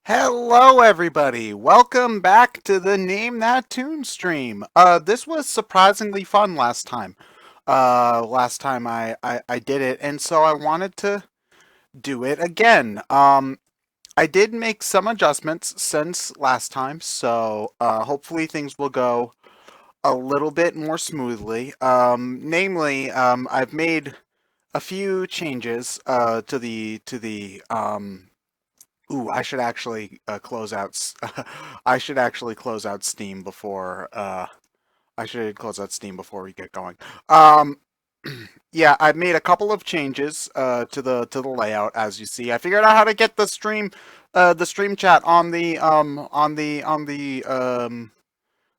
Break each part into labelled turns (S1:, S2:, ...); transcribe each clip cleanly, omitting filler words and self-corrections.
S1: Hello, everybody. Welcome back to the Name That Tune stream. This was surprisingly fun last time. Last time I did it, and so I wanted to do it again. I did make some adjustments since last time, so hopefully things will go a little bit more smoothly. Namely, I've made a few changes to the. Ooh, I should actually close out. I should actually close out Steam before. I should close out Steam before we get going. Um, yeah, I've made a couple of changes to the layout, as you see. I figured out how to get the stream chat on the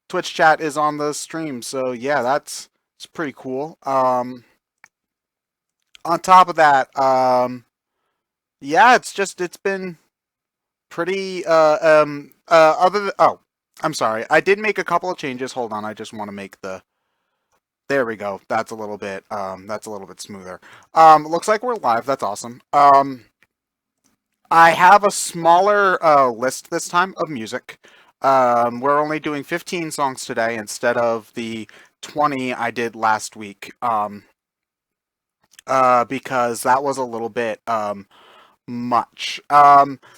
S1: Twitch chat is on the stream. So yeah, it's pretty cool. On top of that, yeah, it's been pretty other than, oh, I'm sorry. I did make a couple of changes. Hold on, I just want to make the there we go. That's a little bit smoother. Looks like we're live. That's awesome. I have a smaller list this time of music. We're only doing 15 songs today instead of the 20 I did last week. Because that was a little bit much.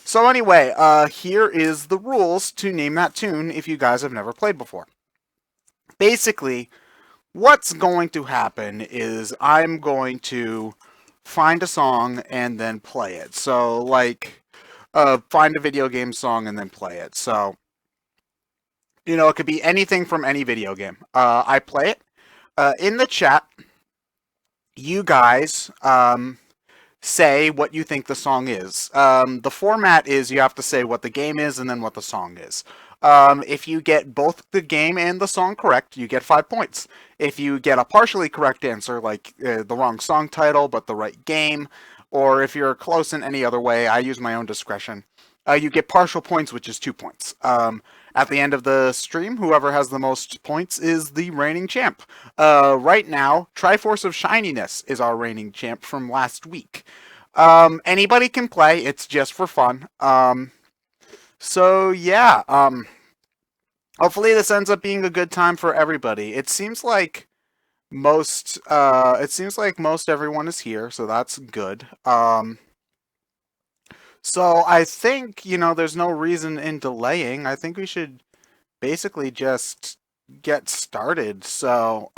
S1: So anyway, here is the rules to Name That Tune if you guys have never played before. Basically, what's going to happen is I'm going to find a song and then play it. So, like, find a video game song and then play it. So, it could be anything from any video game. I play it. In the chat, you guys, say what you think the song is. The format is you have to say what the game is and then what the song is. If you get both the game and the song correct, you get 5 points. If you get a partially correct answer, like the wrong song title but the right game, or if you're close in any other way, I use my own discretion, you get partial points, which is 2 points. At the end of the stream, whoever has the most points is the reigning champ. Right now, Triforce of Shininess is our reigning champ from last week. Anybody can play, it's just for fun. So yeah, hopefully this ends up being a good time for everybody. It seems like most everyone is here, so that's good. So I think, there's no reason in delaying. I think we should basically just get started. So,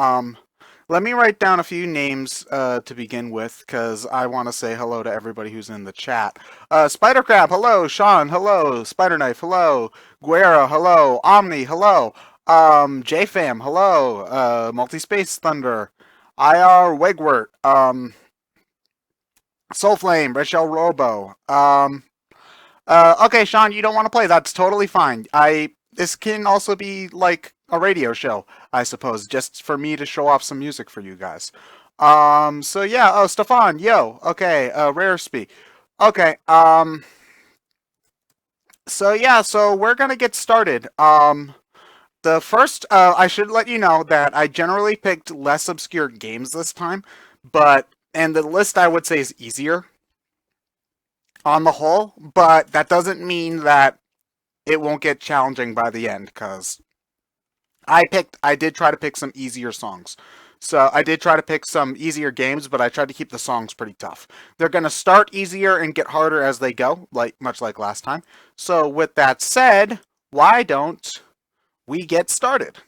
S1: let me write down a few names to begin with, because I want to say hello to everybody who's in the chat. Spider Crab, hello. Sean, hello. Spider Knife, hello. Guerra, hello. Omni, hello. JFam, hello. Multi-Space Thunder. IR Wegwert. Soulflame, Rachel Robo. Okay, Sean, you don't want to play. That's totally fine. This can also be like a radio show, I suppose, just for me to show off some music for you guys. So yeah, oh, Stefan, yo, okay, Raresby. Okay, so yeah, so we're gonna get started. The first, I should let you know that I generally picked less obscure games this time, and the list I would say is easier on the whole, but that doesn't mean that it won't get challenging by the end, because I did try to pick some easier songs. So I did try to pick some easier games, but I tried to keep the songs pretty tough. They're going to start easier and get harder as they go, much like last time. So with that said, why don't we get started?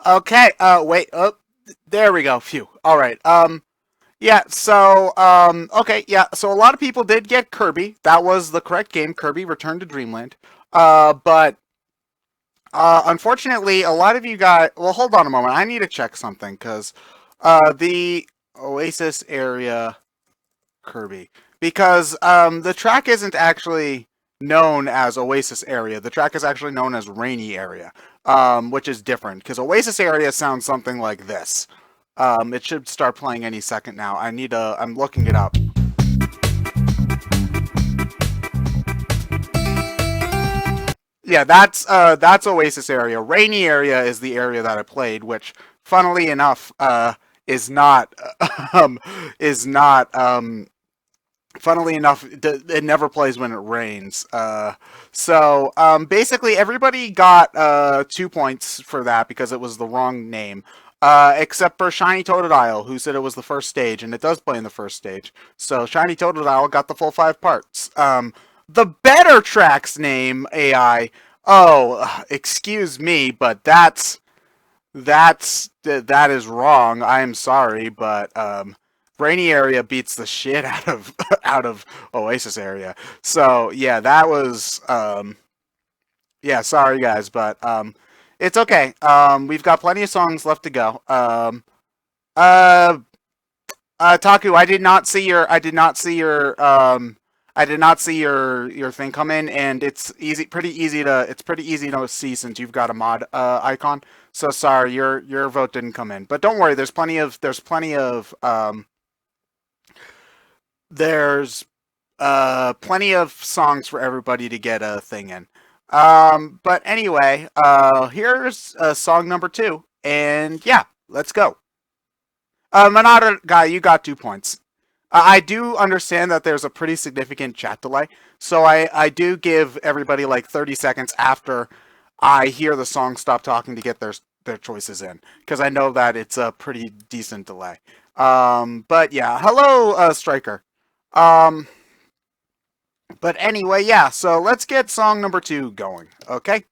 S1: Okay, wait, oh, there we go, phew. Alright, yeah, so, okay, yeah, so a lot of people did get Kirby. That was the correct game, Kirby Return to Dreamland. But, unfortunately, a lot of you got, well, hold on a moment, I need to check something, because, the Oasis area Kirby. Because, the track isn't actually known as Oasis area. The track is actually known as Rainy area, which is different. Because Oasis area sounds something like this. It should start playing any second now. I'm looking it up. Yeah, that's Oasis area. Rainy area is the area that I played, which, funnily enough, is not, um, is not, funnily enough, it never plays when it rains. Basically, everybody got 2 points for that because it was the wrong name. Except for Shiny Totodile, who said it was the first stage, and it does play in the first stage. So Shiny Totodile got the full 5 parts. The better track's name, AI. Oh, excuse me, but that is wrong. I am sorry, but Rainy area beats the shit out of out of Oasis area. So yeah, that was yeah. Sorry guys, but it's okay. We've got plenty of songs left to go. Uh, Taku, I did not see your thing come in, and it's pretty easy to see since you've got a mod icon. So sorry, your vote didn't come in, but don't worry. There's plenty of songs for everybody to get a thing in. But anyway, here's song number 2, and yeah, let's go. Manada guy, you got 2 points. I do understand that there's a pretty significant chat delay, so I do give everybody like 30 seconds after I hear the song stop talking to get their choices in, because I know that it's a pretty decent delay. But yeah, hello, Striker. Um, but anyway, yeah, so let's get song number 2 going, okay?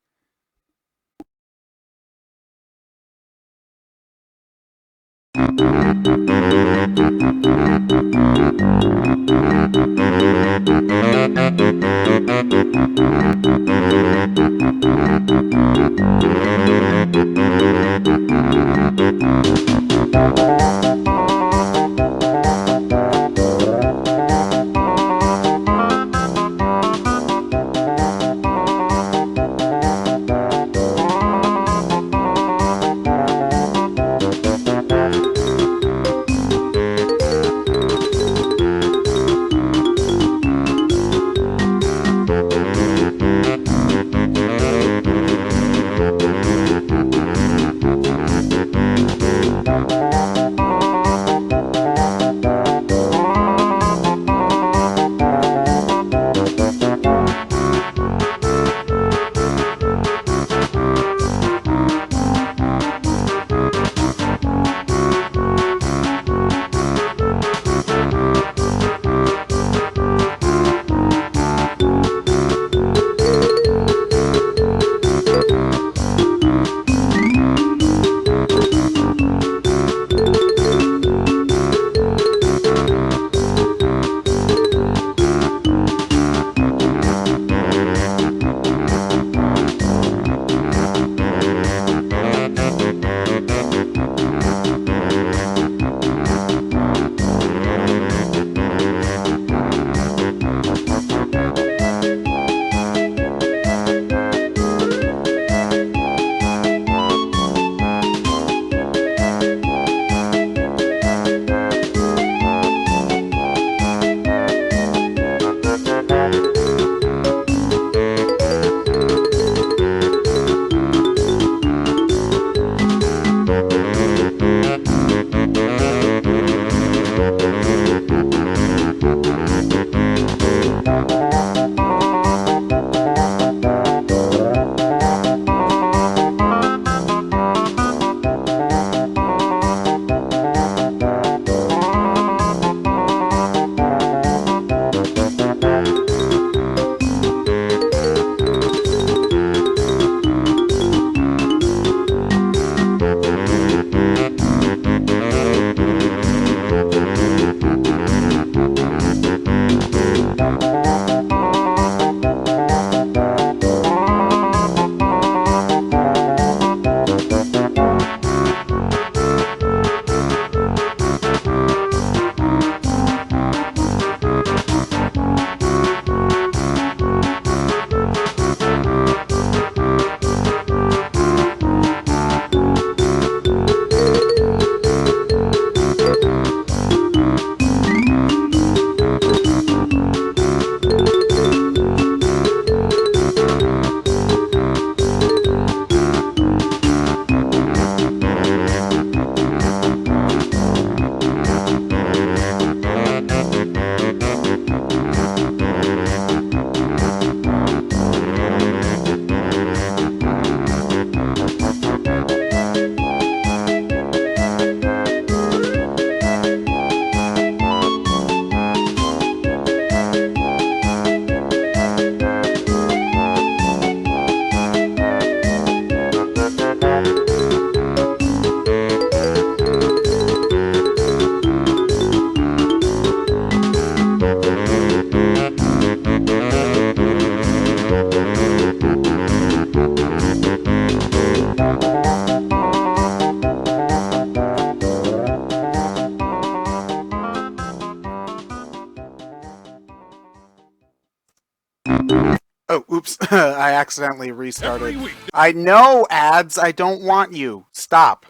S1: I accidentally restarted. I know, ads. I don't want you. Stop.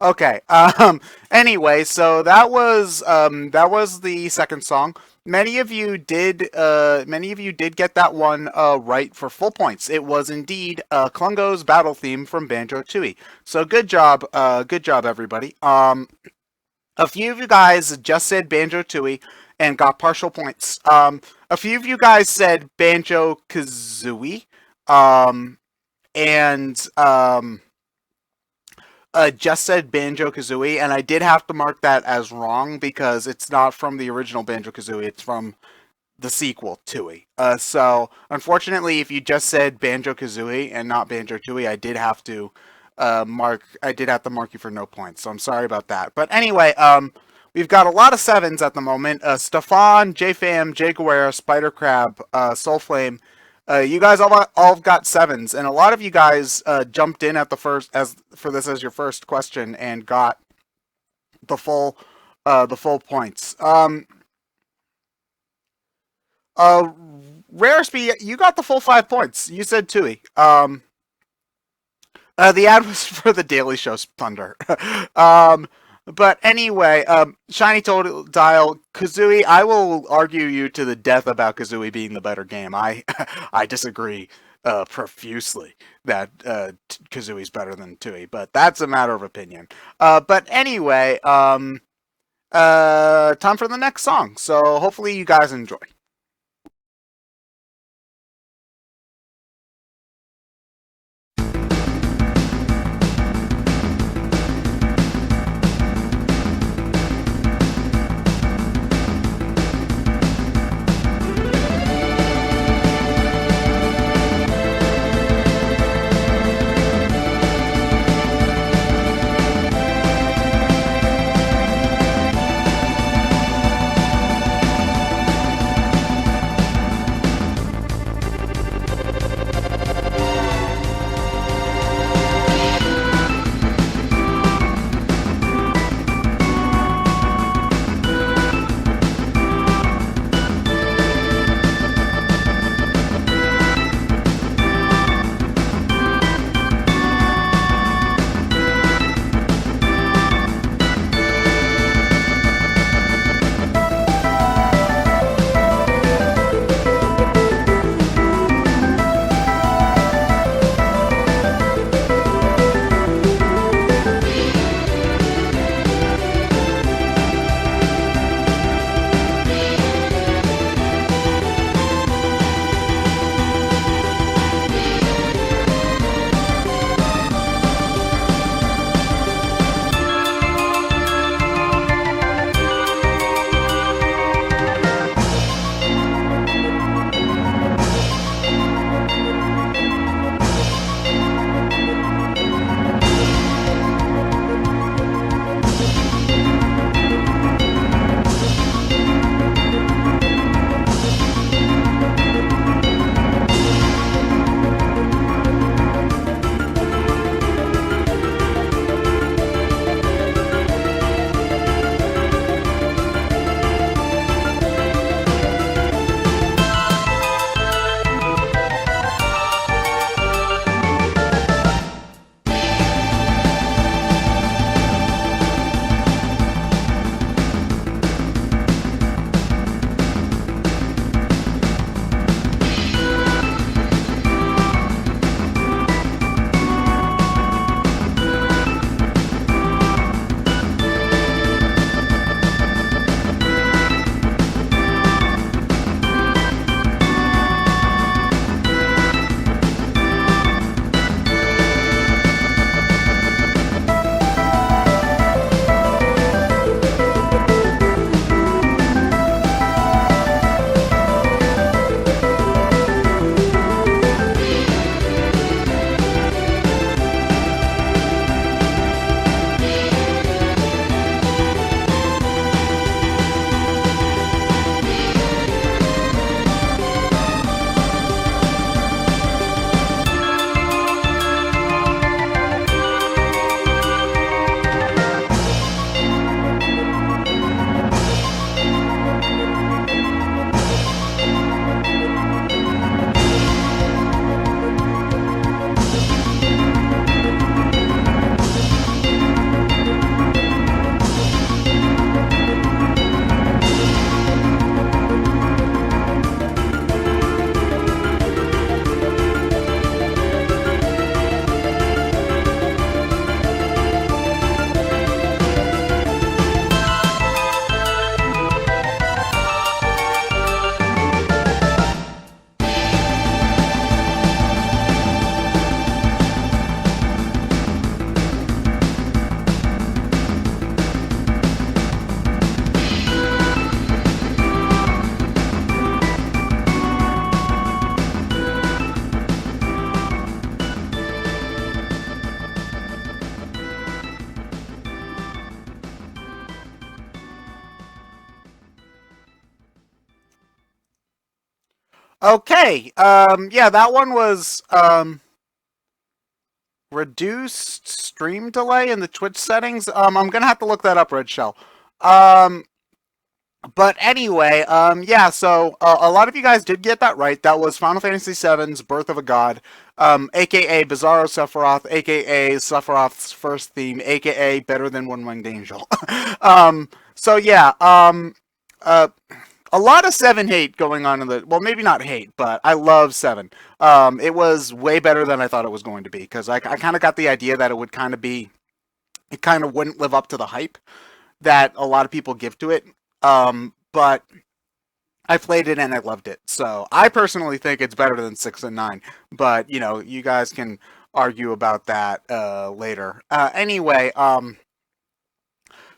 S1: Okay. Anyway, so that was the second song. Many of you did get that one right for full points. It was indeed Klungo's battle theme from Banjo-Tooie. So good job, everybody. A few of you guys just said Banjo-Tooie and got partial points. A few of you guys said Banjo-Kazooie, and just said Banjo-Kazooie, and I did have to mark that as wrong because it's not from the original Banjo-Kazooie, it's from the sequel, Tooie. So, unfortunately, if you just said Banjo-Kazooie and not Banjo-Tooie, I did have to mark you for no points, so I'm sorry about that. But anyway, we've got a lot of 7s at the moment. Stefan, JFam, Jay Guerra, Spider Crab, Soulflame. You guys all got 7s, and a lot of you guys jumped in at the first as your first question and got the full points. Raresby, you got the full 5 points. You said Tooie. The ad was for the Daily Show's Thunder. But anyway, Shiny Totodile, Kazooie, I will argue you to the death about Kazooie being the better game. I disagree profusely that Kazooie's better than Tooie, but that's a matter of opinion. But anyway, time for the next song, so hopefully you guys enjoy. Okay, yeah, that one was, reduced stream delay in the Twitch settings. I'm gonna have to look that up, Red Shell. Um, but anyway, yeah, so a lot of you guys did get that right. That was Final Fantasy VII's Birth of a God, aka Bizarro Sephiroth, aka Sephiroth's first theme, aka Better Than One Winged Angel. So yeah, uh, a lot of 7 hate going on in the, well, maybe not hate, but I love 7. It was way better than I thought it was going to be, because I kind of got the idea that it would kind of be, it kind of wouldn't live up to the hype that a lot of people give to it. But I played it and I loved it. So I personally think it's better than 6 and 9. But, you know, you guys can argue about that later. Anyway,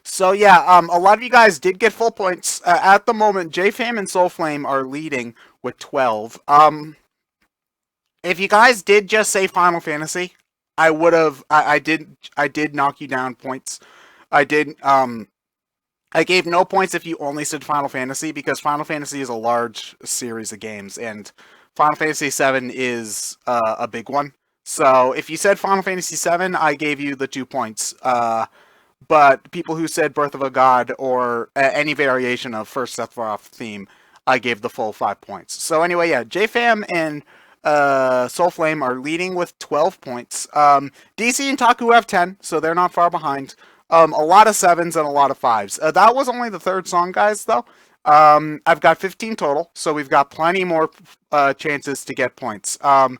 S1: so yeah, a lot of you guys did get full points. At the moment, JFam and Soulflame are leading with 12. If you guys did just say Final Fantasy, I would have. I did knock you down points. I did. I gave no points if you only said Final Fantasy, because Final Fantasy is a large series of games, and Final Fantasy VII is a big one. So if you said Final Fantasy VII, I gave you the 2 points. But people who said Birth of a God or any variation of First Sephiroth theme, I gave the full 5 points. So anyway, yeah, JFam and Soulflame are leading with 12 points. DC and Taku have 10, so they're not far behind. A lot of 7s and a lot of 5s. That was only the third song, guys, though. I've got 15 total, so we've got plenty more chances to get points. So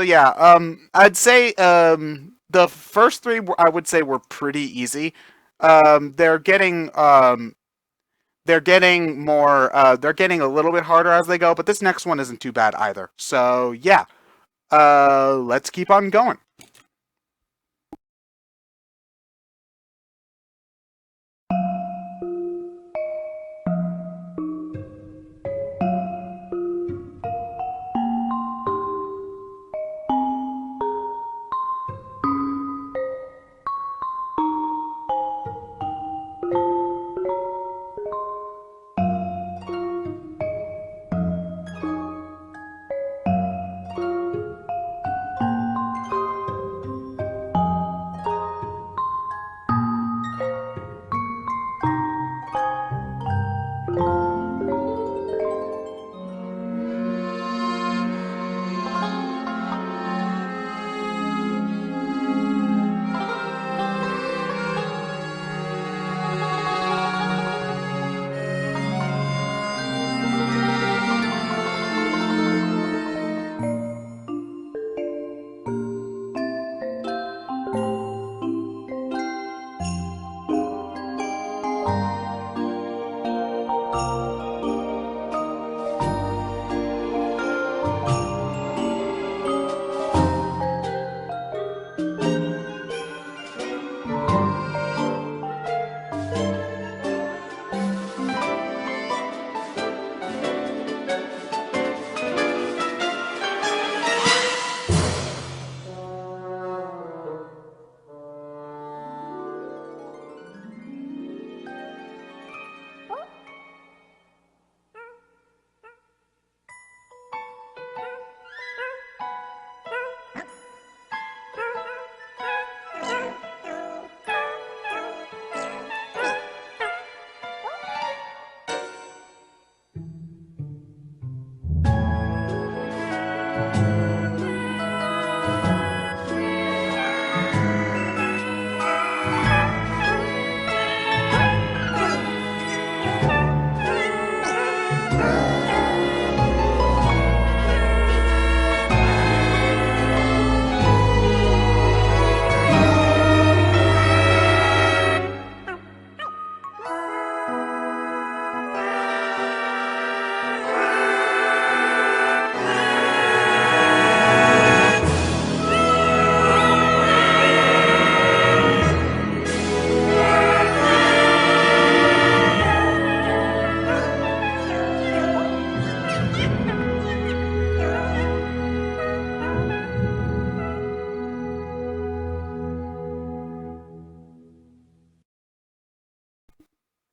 S1: yeah, I'd say the first 3 I would say were pretty easy. They're getting more they're getting a little bit harder as they go, but this next one isn't too bad either. So yeah, let's keep on going.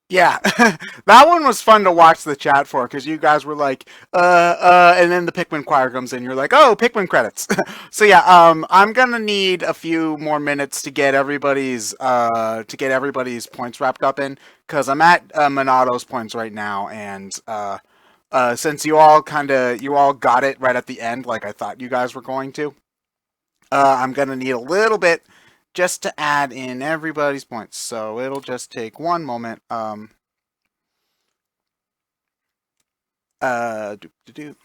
S1: Yeah, that one was fun to watch the chat for because you guys were like, and then the Pikmin choir comes in. You're like, oh, Pikmin credits. So yeah, I'm gonna need a few more minutes to get everybody's points wrapped up in because I'm at Monato's points right now, and since you all got it right at the end, like I thought you guys were going to, I'm gonna need a little bit just to add in everybody's points. So it'll just take one moment. Do, do, do.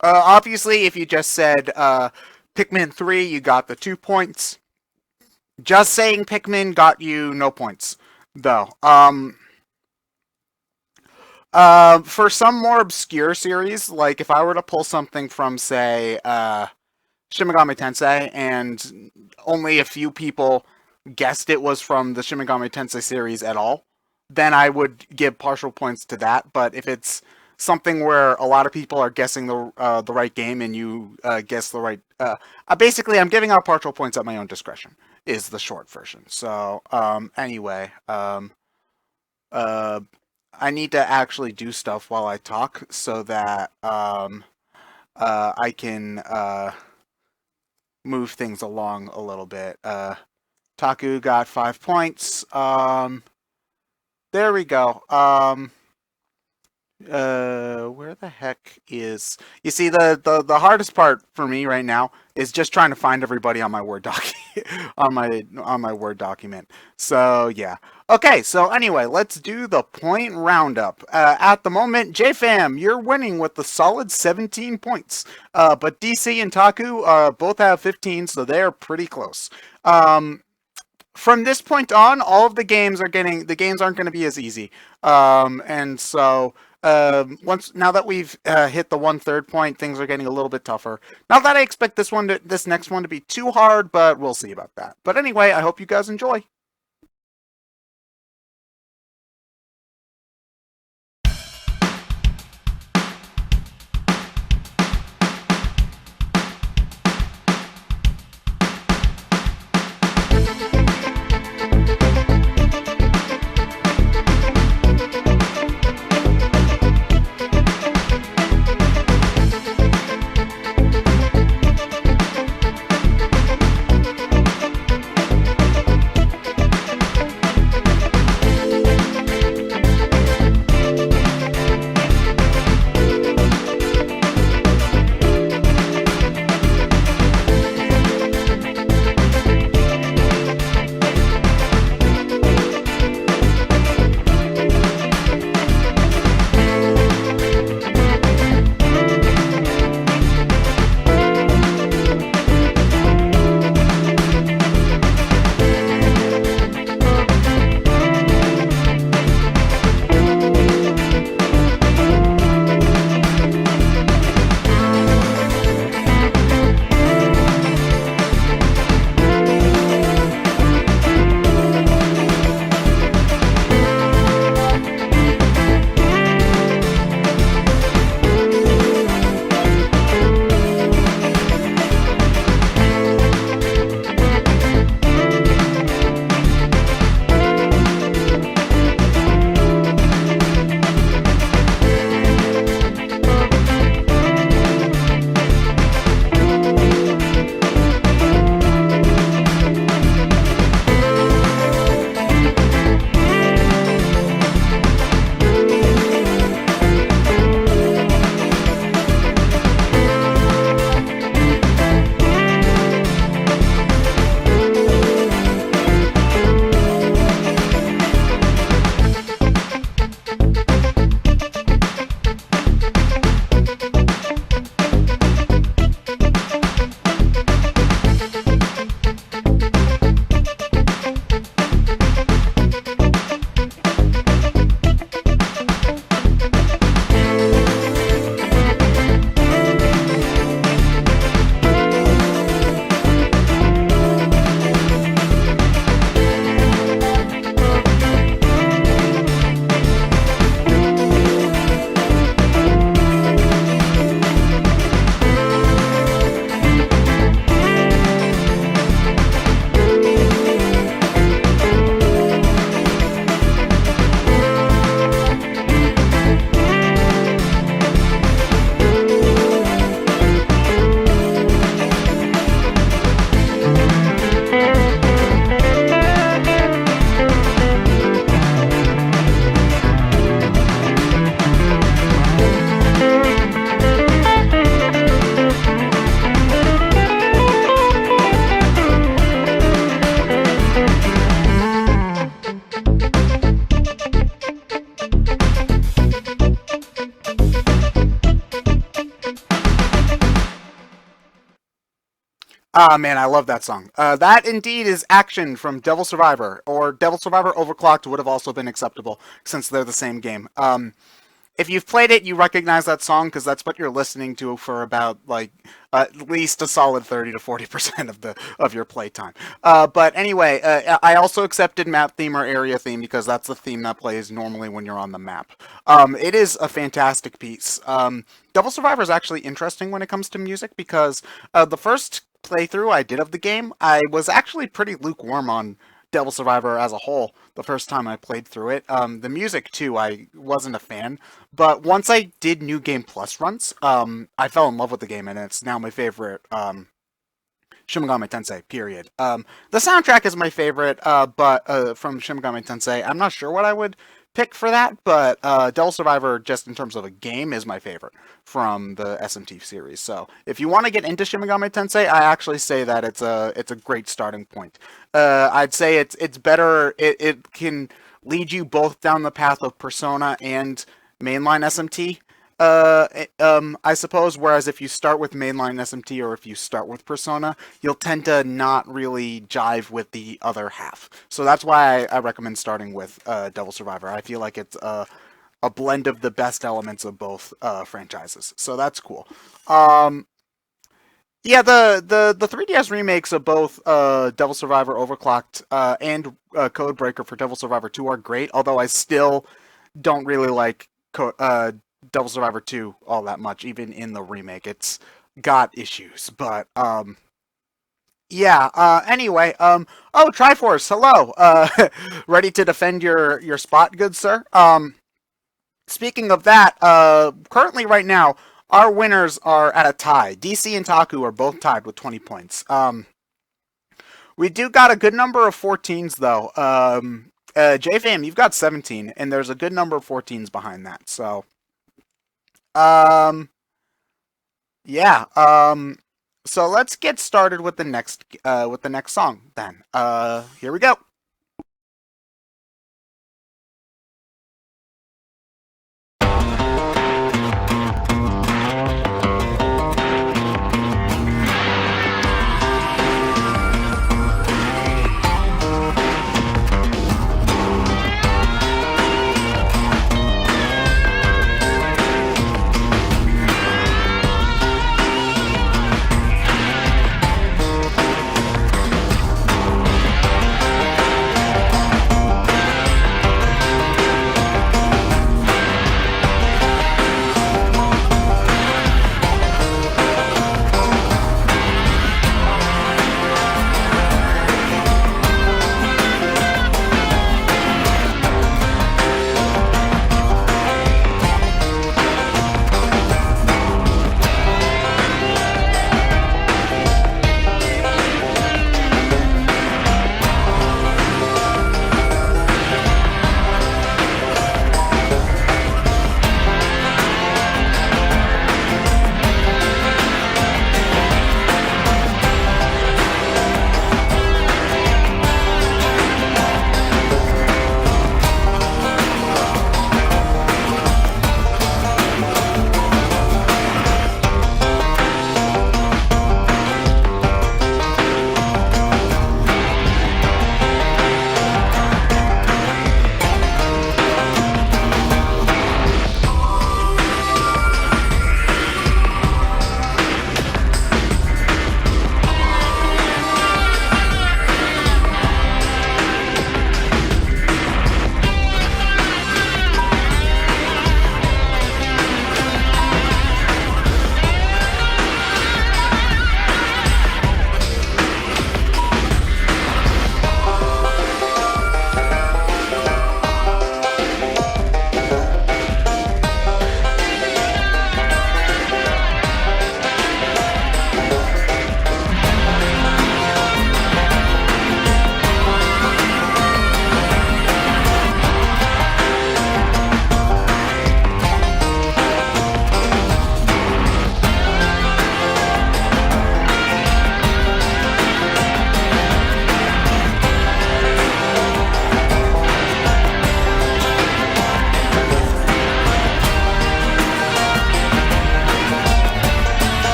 S1: Obviously, if you just said Pikmin 3, you got the 2 points. Just saying Pikmin got you no points, though. For some more obscure series, like if I were to pull something from, say, Shin Megami Tensei, and only a few people guessed it was from the Shin Megami Tensei series at all, then I would give partial points to that. But if it's something where a lot of people are guessing the right game and you guess the right, basically I'm giving out partial points at my own discretion. Is the short version. So anyway, I need to actually do stuff while I talk so that I can move things along a little bit. Taku got 5 points. There we go. Where the heck is... You see, the hardest part for me right now is just trying to find everybody on my Word doc on my Word document. So yeah. Okay. So anyway, let's do the point roundup. At the moment, JFam, you're winning with the solid 17 points. But DC and Taku both have 15, so they are pretty close. From this point on, all of the games aren't going to be as easy. And so now that we've hit the 1/3 point, things are getting a little bit tougher. Not that I expect this next one to be too hard, but we'll see about that. But anyway, I hope you guys enjoy. Ah, man, I love that song. That indeed is Action from Devil Survivor, or Devil Survivor Overclocked would have also been acceptable since they're the same game. If you've played it, you recognize that song because that's what you're listening to for about like at least a solid 30 to 40% of your playtime. But anyway, I also accepted map theme or area theme because that's the theme that plays normally when you're on the map. It is a fantastic piece. Devil Survivor is actually interesting when it comes to music because the first playthrough I did of the game, I was actually pretty lukewarm on Devil Survivor as a whole the first time I played through it. The music too, I wasn't a fan, but once I did New Game Plus runs, I fell in love with the game, and it's now my favorite Shin Megami Tensei. Period. The soundtrack is my favorite, but from Shin Megami Tensei, I'm not sure what I would pick for that, but Devil Survivor, just in terms of a game, is my favorite from the SMT series. So if you want to get into Shin Megami Tensei, I actually say that it's a great starting point. I'd say it's better. It can lead you both down the path of Persona and mainline SMT. I suppose. Whereas if you start with mainline SMT or if you start with Persona, you'll tend to not really jive with the other half. So that's why I recommend starting with Devil Survivor. I feel like it's a blend of the best elements of both franchises. So that's cool. Yeah, the 3DS remakes of both Devil Survivor Overclocked and Codebreaker for Devil Survivor 2 are great, although I still don't really like Devil Survivor 2 all that much, even in the remake. It's got issues, but yeah, anyway, oh, Triforce, hello. Ready to defend your spot, good sir? Speaking of that, currently right now, our winners are at a tie. DC and Taku are both tied with 20 points. We do got a good number of 14s, though. JFam, you've got 17, and there's a good number of 14s behind that, so... yeah, so let's get started with the next song, then. Here we go.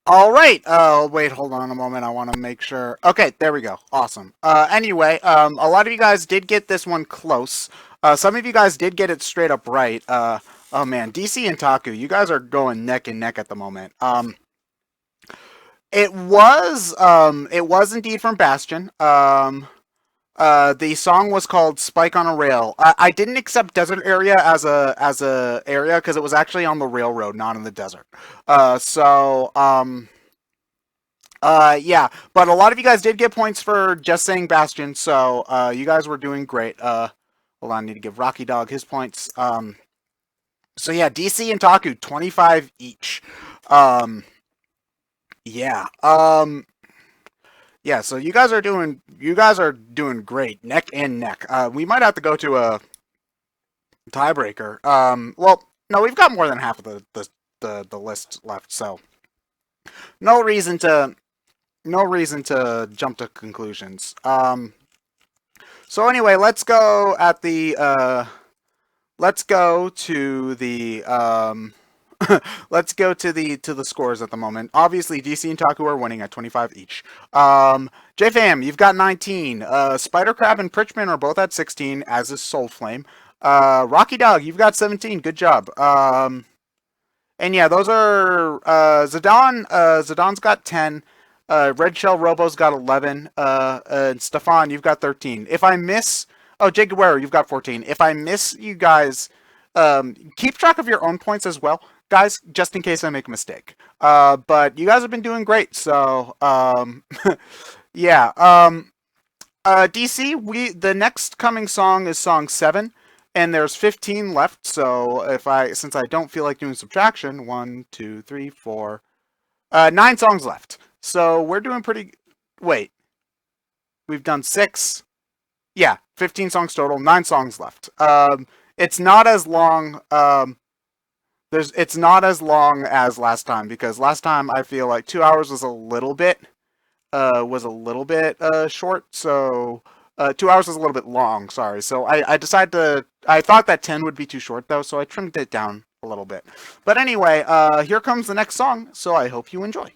S1: All right. Wait, hold on a moment. I want to make sure. Okay, there we go. Awesome. Anyway, a lot of you guys did get this one close. Some of you guys did get it straight up right. Oh man, DC and Taku, you guys are going neck and neck at the moment. It was indeed from Bastion. The song was called "Spike on a Rail." I didn't accept desert area as a area because it was actually on the railroad, not in the desert. Yeah, but a lot of you guys did get points for just saying Bastion, so you guys were doing great. Hold on, I need to give Rocky Dog his points. So yeah, DC and Taku, 25 each. Yeah. Yeah, so you guys are doing great, neck and neck. We might have to go to a tiebreaker. Well, no, we've got more than half of the list left, so no reason to jump to conclusions. So anyway, let's go to the let's go to the scores at the moment. Obviously, DC and Taku are winning at 25 each. JFam, you've got 19. Spider Crab and Pritchman are both at 16, as is Soul Flame. Rocky Dog, you've got 17. Good job. And yeah, those are Zidane. Zidane's got 10. Red Shell Robo's got 11. And Stefan, you've got 13. If I miss, Jake Guerrero, you've got 14. If I miss you guys, keep track of your own points as well, guys, just in case I make a mistake. But you guys have been doing great, so yeah. DC, the next coming song is song 7, and there's 15 left. So since I don't feel like doing subtraction, 1, 2, 3, 4, 9 songs left. So we're doing pretty. Wait, we've done 6. Yeah, 15 songs total, 9 songs left. It's not as long. It's not as long as last time, because last time I feel like 2 hours was a little bit short. So 2 hours was a little bit long. Sorry. So I decided to. I thought that 10 would be too short though, so I trimmed it down a little bit. But anyway, here comes the next song. So I hope you enjoy.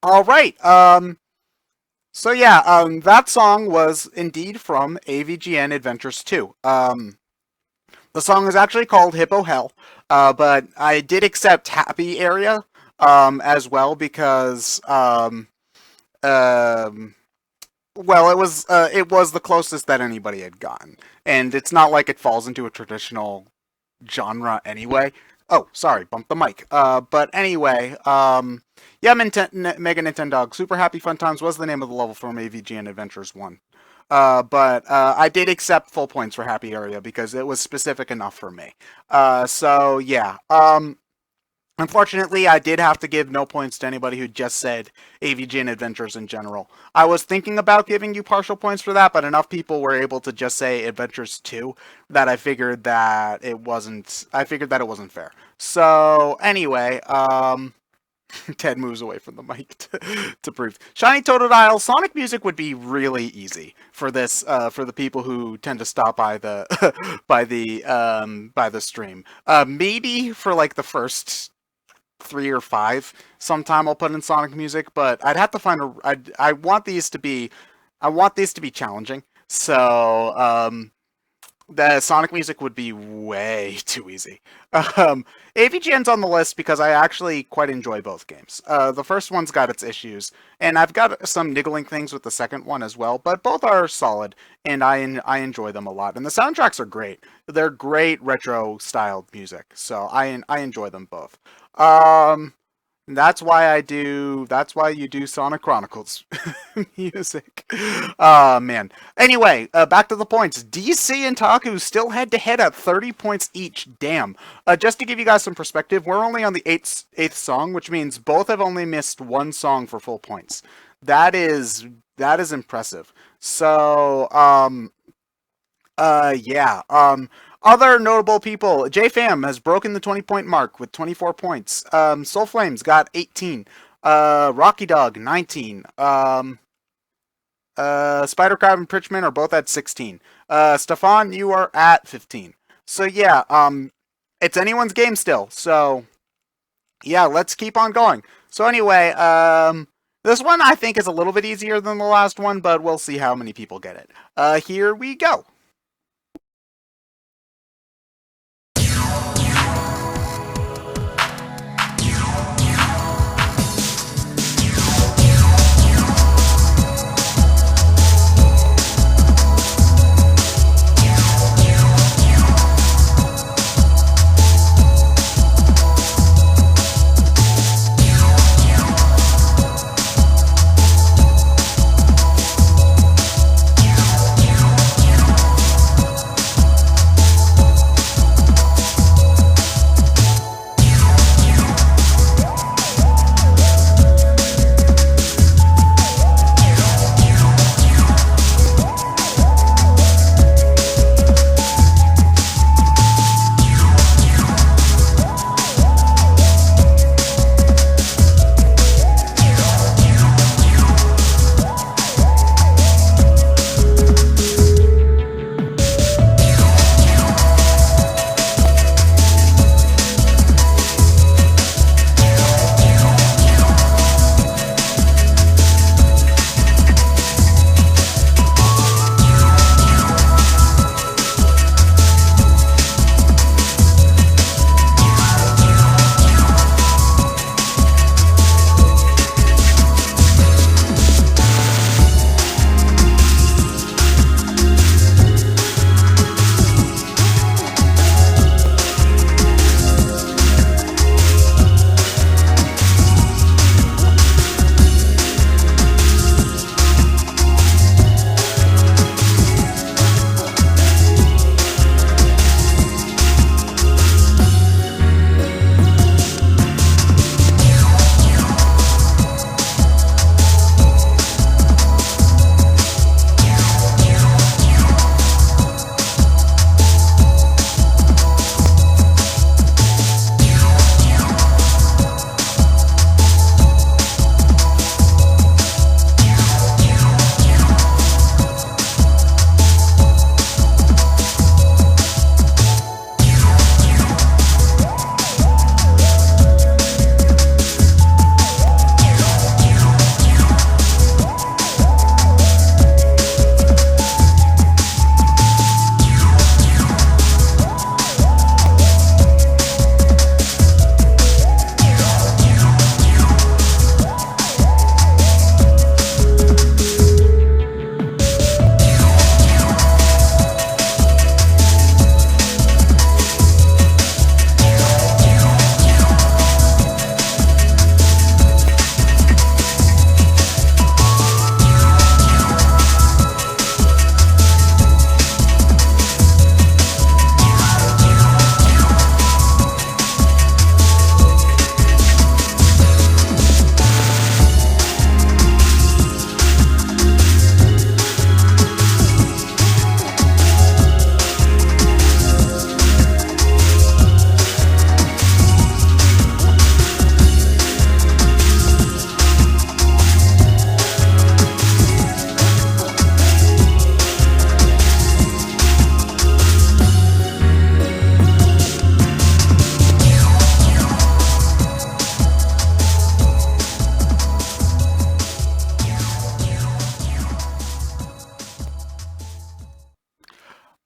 S1: All right. So yeah, that song was indeed from AVGN Adventures 2. The song is actually called Hippo Hell, but I did accept Happy Area, as well because, well, it was the closest that anybody had gotten, and it's not like it falls into a traditional genre anyway. Oh, sorry, bumped the mic. But anyway, yeah, Mega Nintendog, Super Happy Fun Times was the name of the level from AVGN Adventures 1. But I did accept full points for Happy Area because it was specific enough for me. So yeah. Unfortunately, I did have to give no points to anybody who just said AVGN Adventures in general. I was thinking about giving you partial points for that, but enough people were able to just say Adventures 2 that I figured that it wasn't fair. So, anyway, Ted moves away from the mic to prove. Shiny Totodile, Sonic music would be really easy for this, for the people who tend to stop by the, by the stream. Maybe for like the first 3 or 5 sometime I'll put in Sonic music, but I'd have to find I want these to be challenging. So the Sonic music would be way too easy. AVGN's on the list because I actually quite enjoy both games. The first one's got its issues, and I've got some niggling things with the second one as well, but both are solid, and I enjoy them a lot. And the soundtracks are great. They're great retro-styled music, so I enjoy them both. That's why you do Sonic Chronicles music. Oh, man. Anyway, back to the points. DC and Taku still head to head at 30 points each. Damn. Just to give you guys some perspective, we're only on the eighth song, which means both have only missed one song for full points. That is impressive. So, yeah. Other notable people, JFam has broken the 20-point mark with 24 points. Soul Flames got 18. Rocky Dog, 19. Spider Crab and Pritchman are both at 16. Stefan, you are at 15. So yeah, it's anyone's game still. So yeah, let's keep on going. So anyway, this one I think is a little bit easier than the last one, but we'll see how many people get it. Here we go.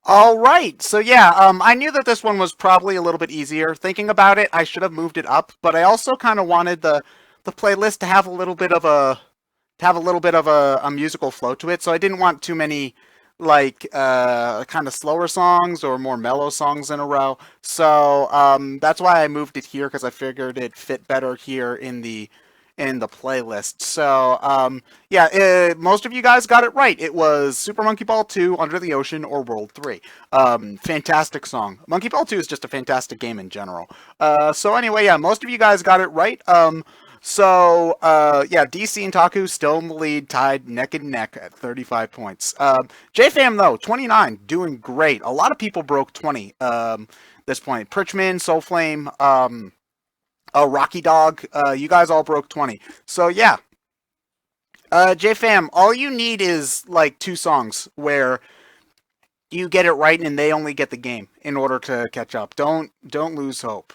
S1: All right. So yeah, I knew that this one was probably a little bit easier. Thinking about it, I should have moved it up, but I also kind of wanted the playlist to have a little bit of a musical flow to it. So I didn't want too many like kind of slower songs or more mellow songs in a row. So that's why I moved it here because I figured it fit better here in the playlist. So yeah, most of you guys got it right. It was Super Monkey Ball 2, Under the Ocean, or World 3. Fantastic song. Monkey Ball 2 is just a fantastic game in general. So anyway, yeah, most of you guys got it right. Yeah, DC and Taku still in the lead, tied neck and neck at 35 points. JFam, though, 29, doing great. A lot of people broke 20 this point. Pritchman, Soulflame, Rocky Dog, you guys all broke 20. So, yeah. JFam, all you need is, like, 2 songs where you get it right and they only get the game in order to catch up. Don't lose hope.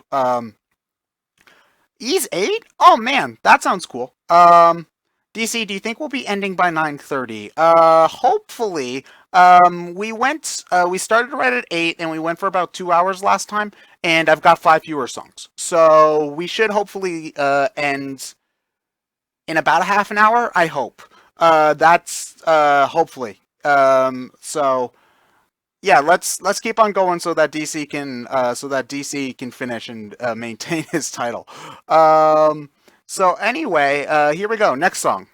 S1: Ease 8? Oh man, that sounds cool. DC, do you think we'll be ending by 9:30? Hopefully. We started right at 8 and we went for about 2 hours last time, and I've got 5 fewer songs. So we should hopefully end in about a half an hour, I hope. That's hopefully. So yeah, let's keep on going so that DC can finish and maintain his title. So anyway, here we go. Next song.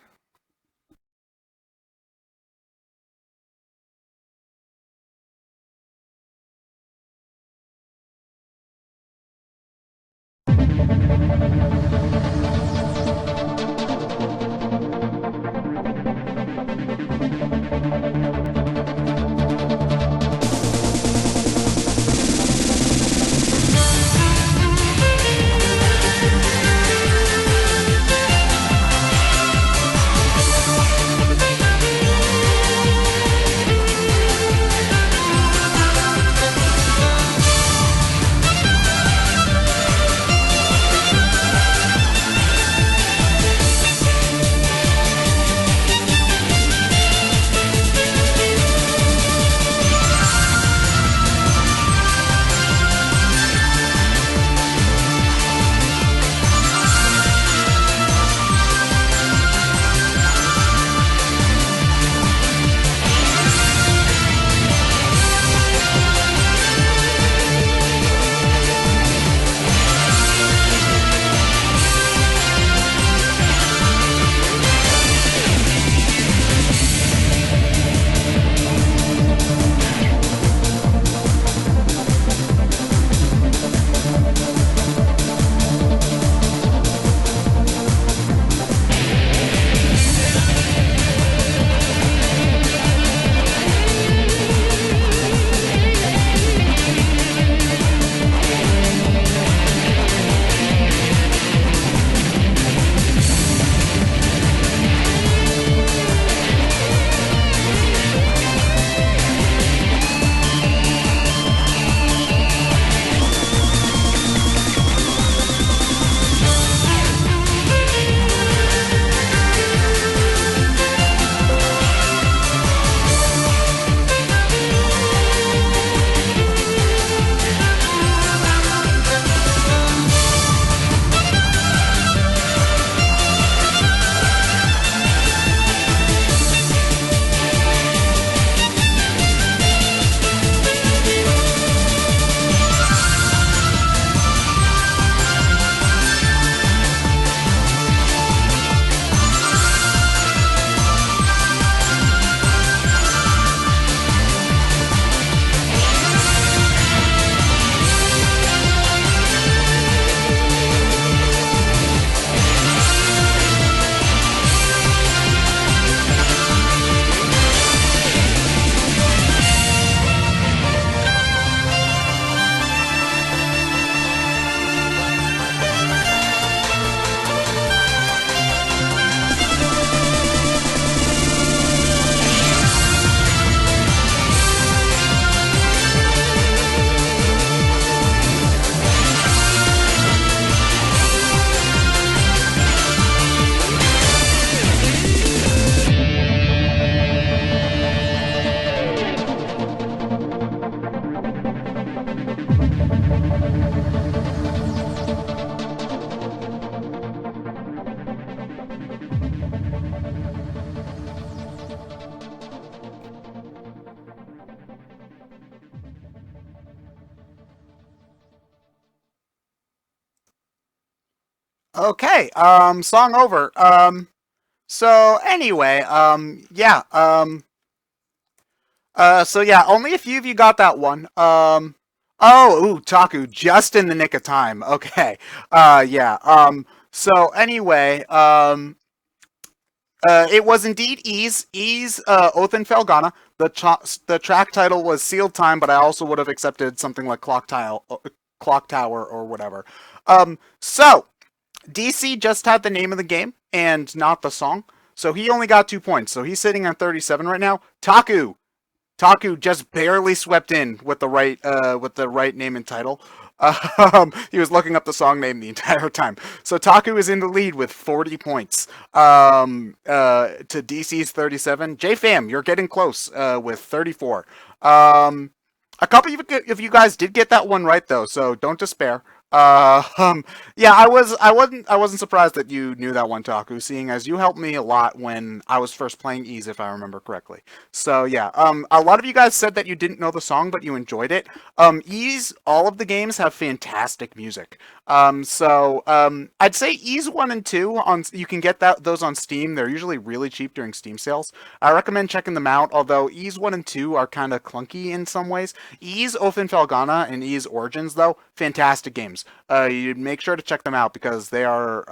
S1: Okay, song over. So anyway, yeah, so yeah, only a few of you got that one. Oh, ooh, Taku, just in the nick of time. Okay, yeah, so anyway, it was indeed Oath and Felghana. The track title was Sealed Time, but I also would have accepted something like Clock Tower, or whatever. So DC just had the name of the game and not the song, so he only got 2 points. So he's sitting on 37 right now. Taku just barely swept in with the right name and title. He was looking up the song name the entire time. So Taku is in the lead with 40 points to DC's 37. JFam, you're getting close with 34. A couple of you guys did get that one right though, so don't despair. Yeah, I wasn't surprised that you knew that one, Taku, seeing as you helped me a lot when I was first playing Ease, if I remember correctly. So yeah, a lot of you guys said that you didn't know the song, but you enjoyed it. Ease, all of the games have fantastic music. I'd say Ease 1 and 2 you can get those on Steam. They're usually really cheap during Steam sales. I recommend checking them out. Although Ease 1 and 2 are kind of clunky in some ways. Ease, Oath and Felghana, and Ease Origins, though, fantastic games. You make sure to check them out because they are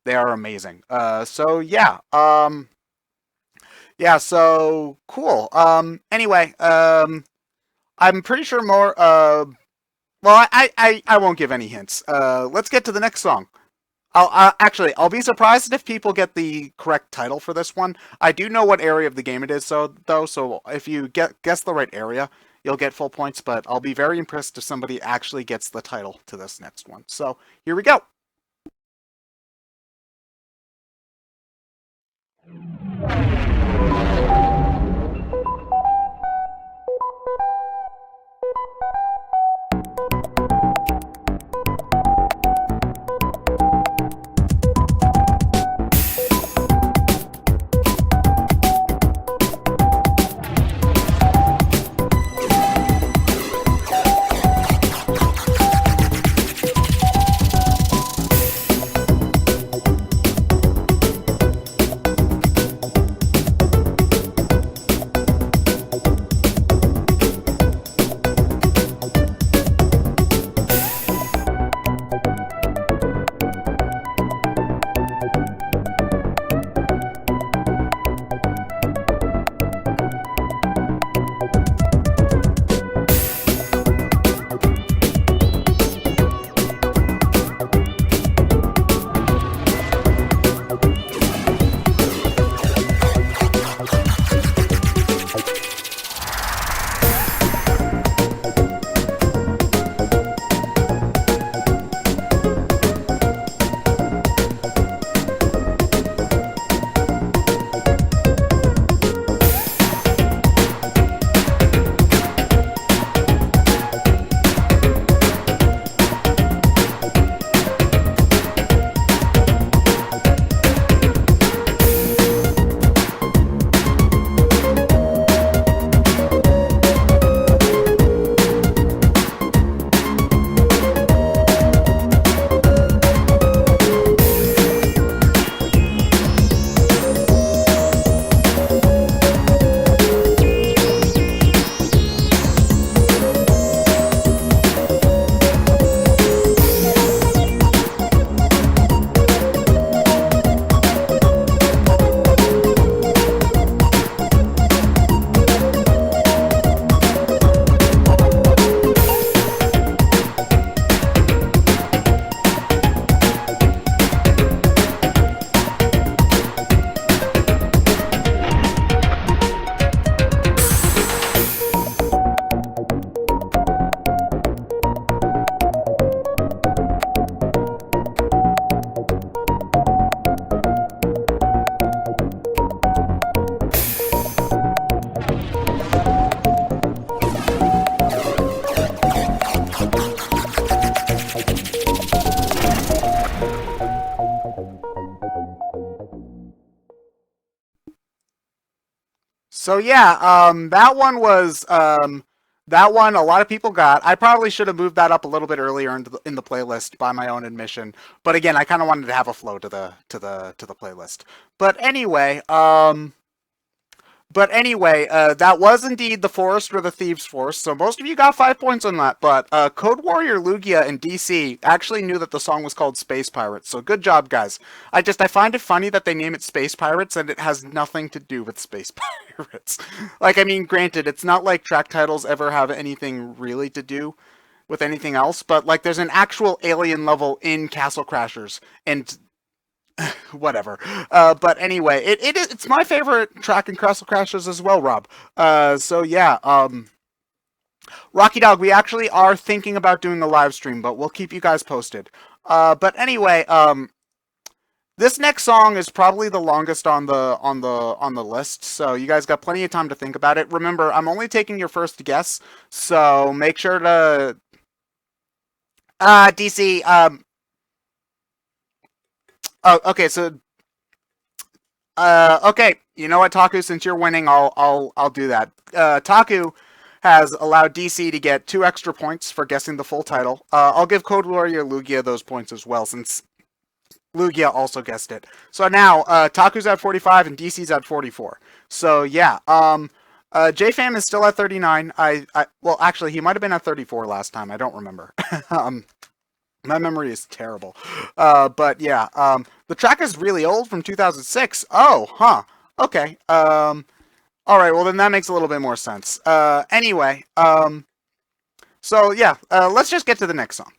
S1: amazing. Yeah, so cool. Anyway, I'm pretty sure more. Well, I won't give any hints. Let's get to the next song. I'll be surprised if people get the correct title for this one. I do know what area of the game it is, so if you guess the right area, you'll get full points. But I'll be very impressed if somebody actually gets the title to this next one. So here we go. So yeah, that one was That one, a lot of people got. I probably should have moved that up a little bit earlier in the playlist by my own admission. But again, I kind of wanted to have a flow to the playlist. But anyway, that was indeed the Forest or the Thieves' Forest, so most of you got 5 points on that, but Code Warrior Lugia and DC actually knew that the song was called Space Pirates, so good job, guys. I find it funny that they name it Space Pirates, and it has nothing to do with Space Pirates. Like, I mean, granted, it's not like track titles ever have anything really to do with anything else, but, like, there's an actual alien level in Castle Crashers, and whatever. But anyway, it's my favorite track in Castle Crashers as well, Rob. So yeah, Rocky Dog, we actually are thinking about doing a live stream, but we'll keep you guys posted. But anyway, this next song is probably the longest on the list, so you guys got plenty of time to think about it. Remember, I'm only taking your first guess, so make sure to DC, oh, okay, so okay, you know what, Taku, since you're winning, I'll do that. Taku has allowed DC to get 2 extra points for guessing the full title. I'll give Code Warrior Lugia those points as well, since Lugia also guessed it. So now, Taku's at 45 and DC's at 44. So yeah, JFam is still at 39. Well, actually, he might have been at 34 last time. I don't remember. My memory is terrible. But yeah, the track is really old, from 2006. Oh, huh. Okay. All right, well then that makes a little bit more sense. Anyway, so yeah, let's just get to the next song.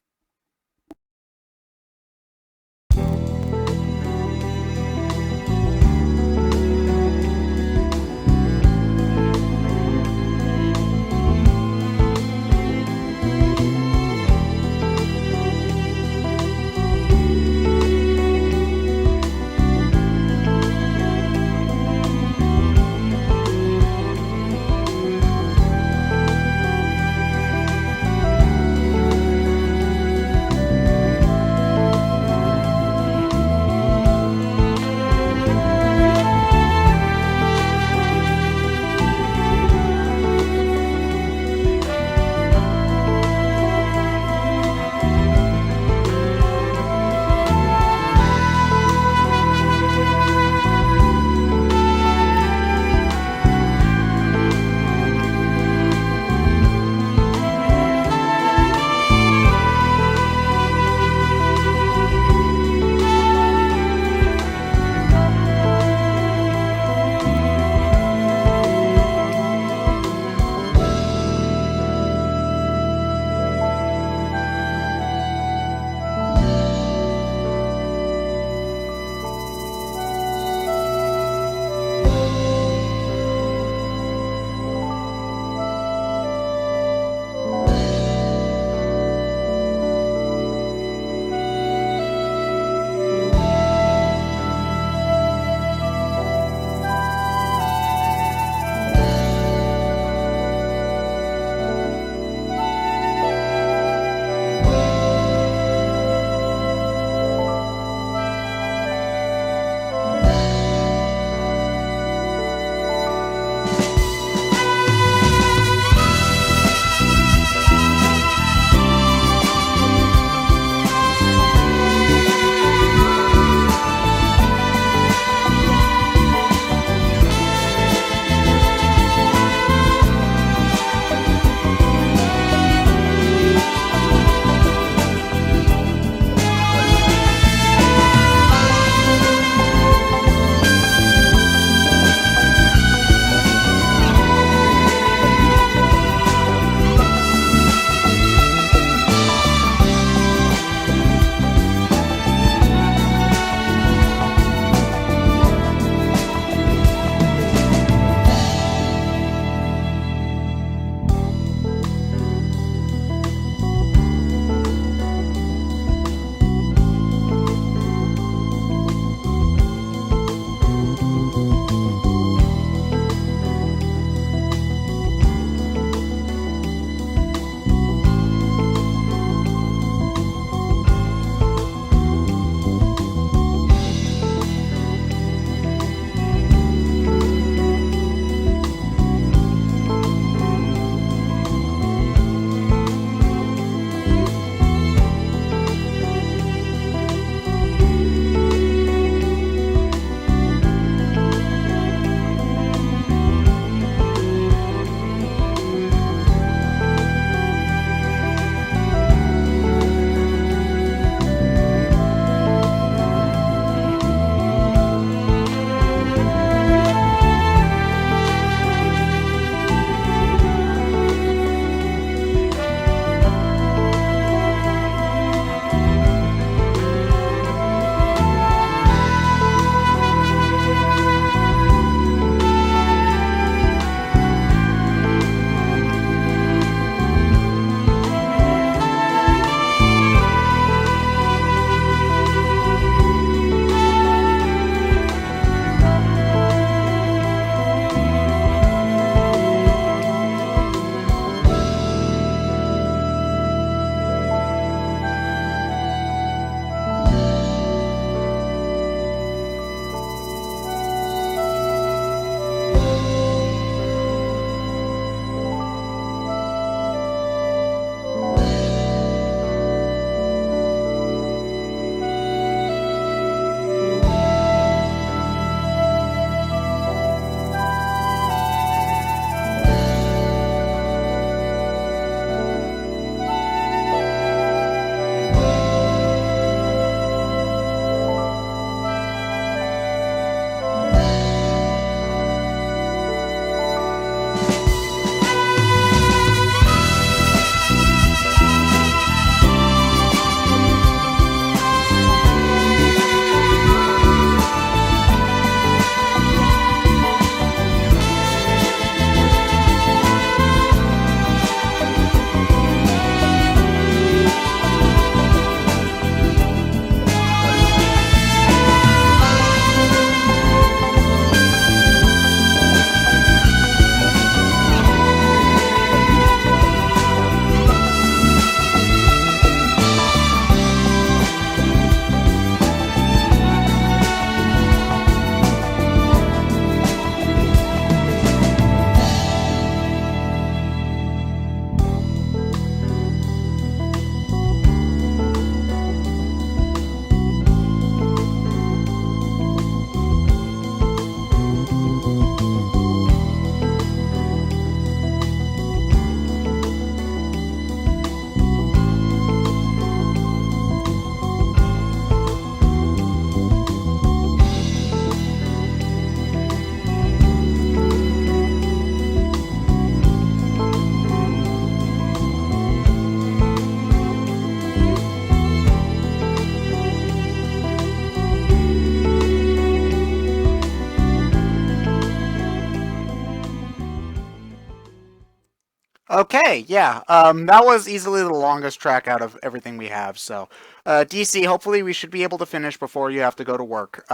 S1: Okay, yeah. That was easily the longest track out of everything we have. So, DC, hopefully we should be able to finish before you have to go to work.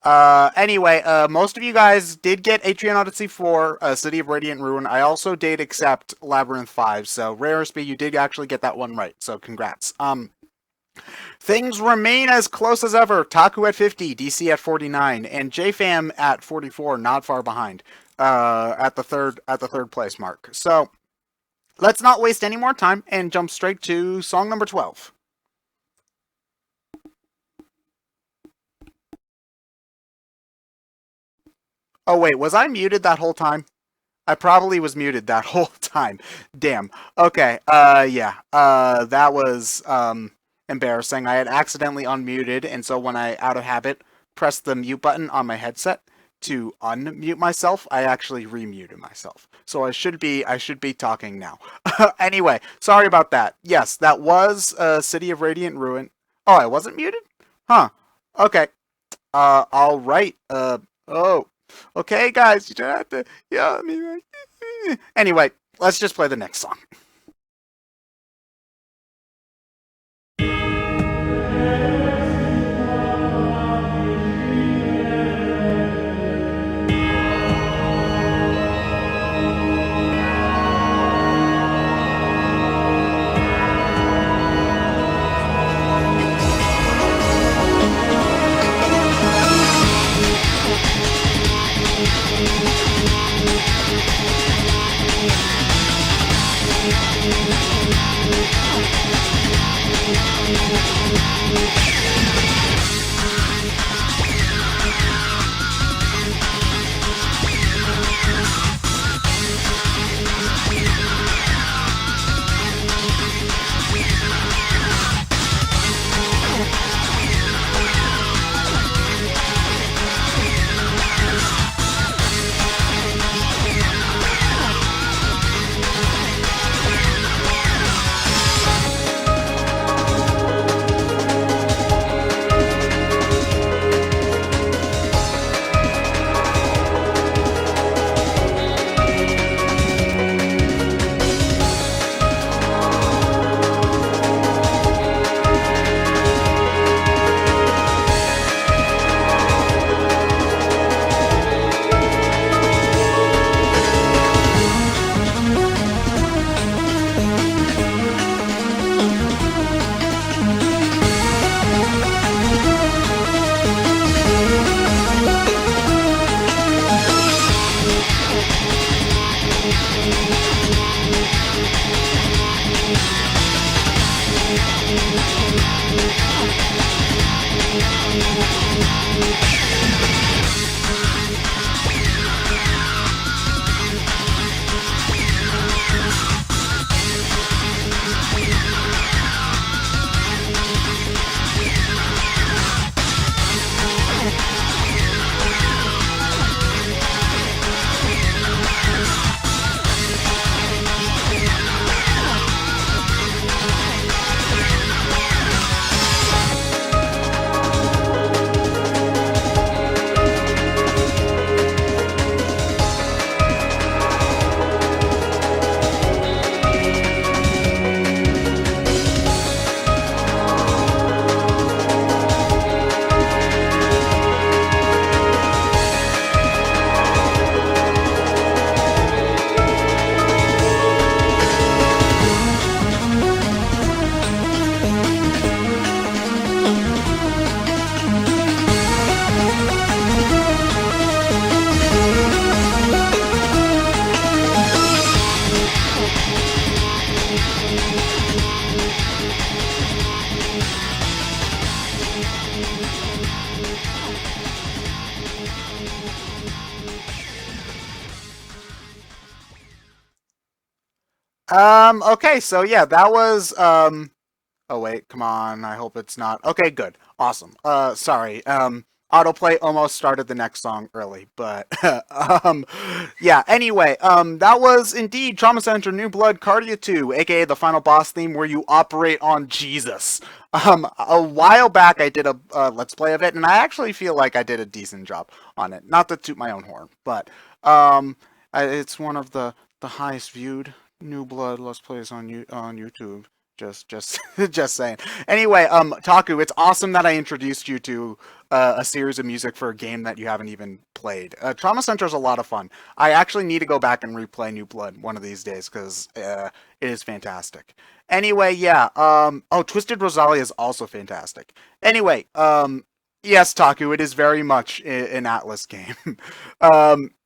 S1: Anyway, most of you guys did get Etrian Odyssey 4, City of Radiant Ruin. I also did accept Labyrinth 5, so Rarest you did actually get that one right, so congrats. Things remain as close as ever. Taku at 50, DC at 49, and JFam at 44, not far behind, at the third place mark. So, let's not waste any more time and jump straight to song number 12. Oh wait, was I muted that whole time? I probably was muted that whole time. Damn. Okay. Yeah. That was embarrassing. I had accidentally unmuted, and so when I, out of habit, pressed the mute button on my headset to unmute myself, I actually remuted myself. So I should be talking now. Anyway, sorry about that. Yes, that was City of Radiant Ruin. Oh, I wasn't muted? Huh. Okay. All right. Oh. Okay, guys, you don't have to yell at me. Anyway, let's just play the next song. Okay, so yeah, that was, oh wait, come on, I hope it's not, okay, good, awesome, sorry, autoplay almost started the next song early, but, yeah, anyway, that was indeed Trauma Center New Blood Cardia 2, aka the final boss theme where you operate on Jesus. A while back I did a Let's Play of it, and I actually feel like I did a decent job on it, not to toot my own horn, but, it's one of the highest viewed New Blood Let's Plays on YouTube. Just saying. Anyway, Taku, it's awesome that I introduced you to a series of music for a game that you haven't even played. Trauma Center is a lot of fun. I actually need to go back and replay New Blood one of these days because it is fantastic. Anyway, yeah. Oh, Twisted Rosalia is also fantastic. Anyway, yes, Taku, it is very much an Atlas game.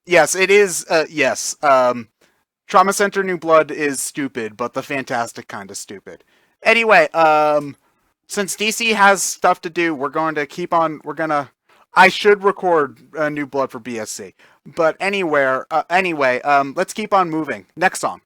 S1: Yes, it is. Yes. Trauma Center New Blood is stupid, but the fantastic kind of stupid. Anyway, since DC has stuff to do, we're going to keep on. I should record New Blood for BSC, but anyway, let's keep on moving. Next song.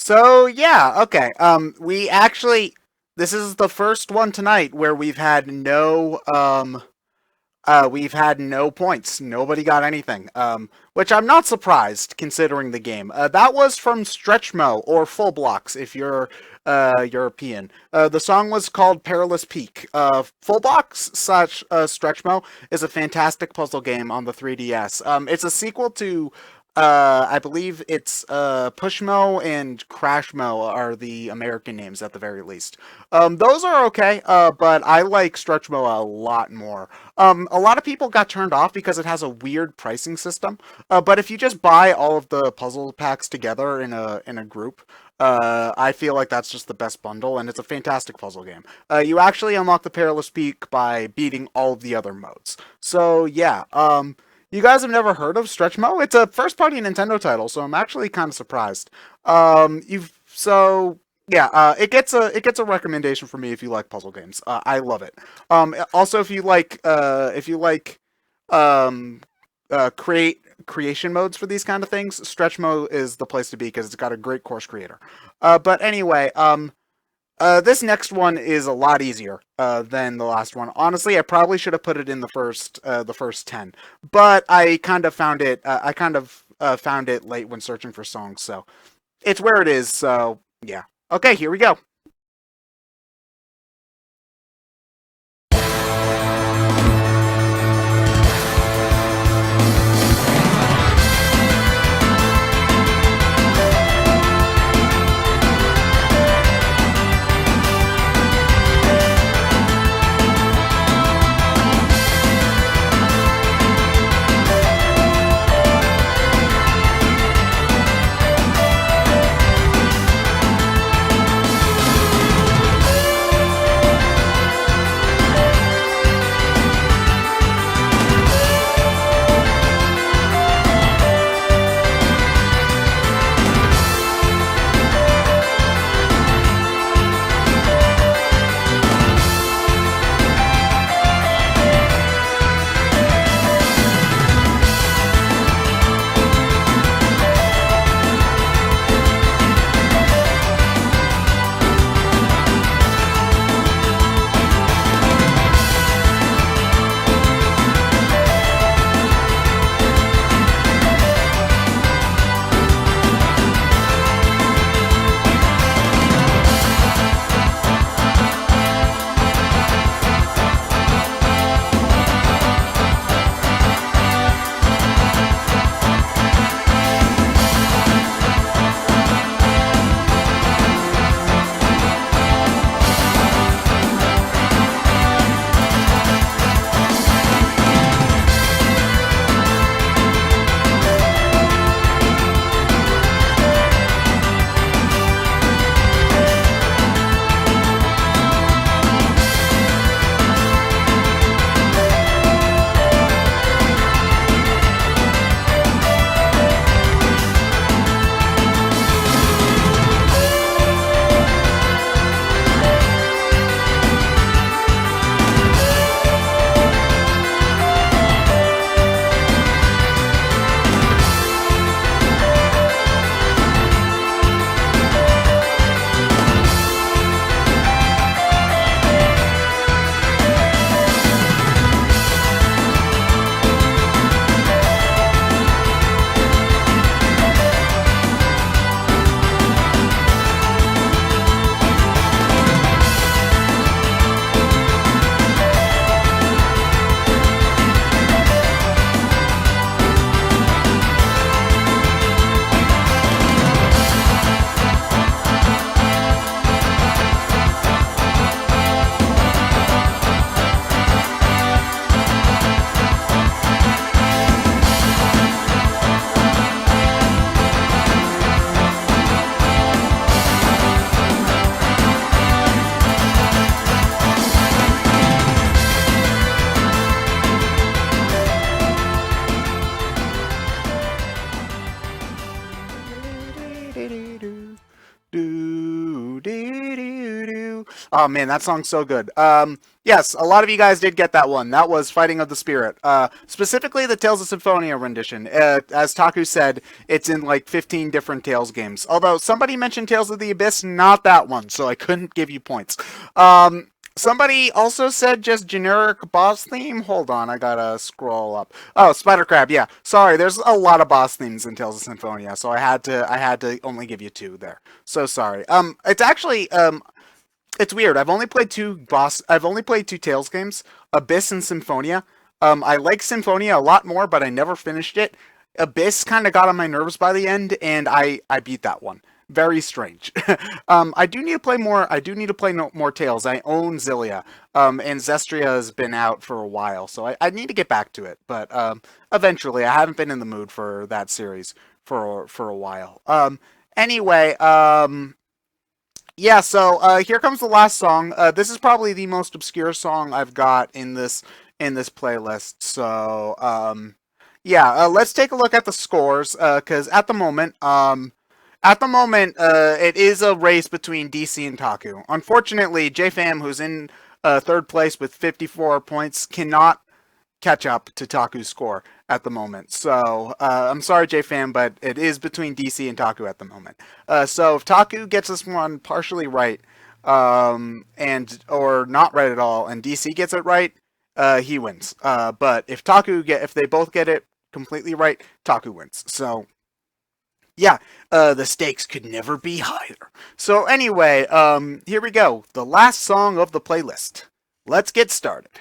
S1: So yeah, okay. We actually this is the first one tonight where we've had no points. Nobody got anything. Which I'm not surprised considering the game. That was from Stretchmo or Full Blocks if you're European. The song was called Perilous Peak. Full Blocks slash Stretchmo is a fantastic puzzle game on the 3DS. It's a sequel to I believe it's Pushmo and Crashmo are the American names at the very least. Those are okay, but I like Stretchmo a lot more. A lot of people got turned off because it has a weird pricing system. But if you just buy all of the puzzle packs together in a group, I feel like that's just the best bundle, and it's a fantastic puzzle game. You actually unlock the Perilous Peak by beating all of the other modes. So yeah, you guys have never heard of Stretchmo? It's a first-party Nintendo title, so I'm actually kind of surprised. It gets a recommendation for me if you like puzzle games. I love it. Also, if you like creation modes for these kind of things, Stretchmo is the place to be because it's got a great course creator. But anyway, this next one is a lot easier than the last one. Honestly, I probably should have put it in the first 10, but I kind of found it. Found it late when searching for songs, so it's where it is. So yeah. Okay, here we go. Oh man, that song's so good. Yes, a lot of you guys did get that one. That was Fighting of the Spirit. Specifically the Tales of Symphonia rendition. As Taku said, it's in like 15 different Tales games. Although somebody mentioned Tales of the Abyss, not that one, so I couldn't give you points. Somebody also said just generic boss theme. Hold on, I gotta scroll up. Oh, Spider Crab. Yeah, sorry. There's a lot of boss themes in Tales of Symphonia, so I had to only give you two there. So sorry. It's actually it's weird. I've only played two Tales games, Abyss and Symphonia. I like Symphonia a lot more, but I never finished it. Abyss kind of got on my nerves by the end, and I beat that one. Very strange. I do need to play more. I do need to play more Tales. I own Zillia, and Zestria has been out for a while, so I need to get back to it. But eventually, I haven't been in the mood for that series for a while. Anyway, yeah. So here comes the last song. This is probably the most obscure song I've got in this playlist. So yeah, let's take a look at the scores. Because at the moment, it is a race between DC and Taku. Unfortunately, JFam, who's in third place with 54 points, cannot catch up to Taku's score at the moment. So, I'm sorry, JFam, but it is between DC and Taku at the moment. So, if Taku gets this one partially right, or not right at all, and DC gets it right, he wins. But if they both get it completely right, Taku wins. So, yeah, the stakes could never be higher. So anyway, here we go. The last song of the playlist. Let's get started.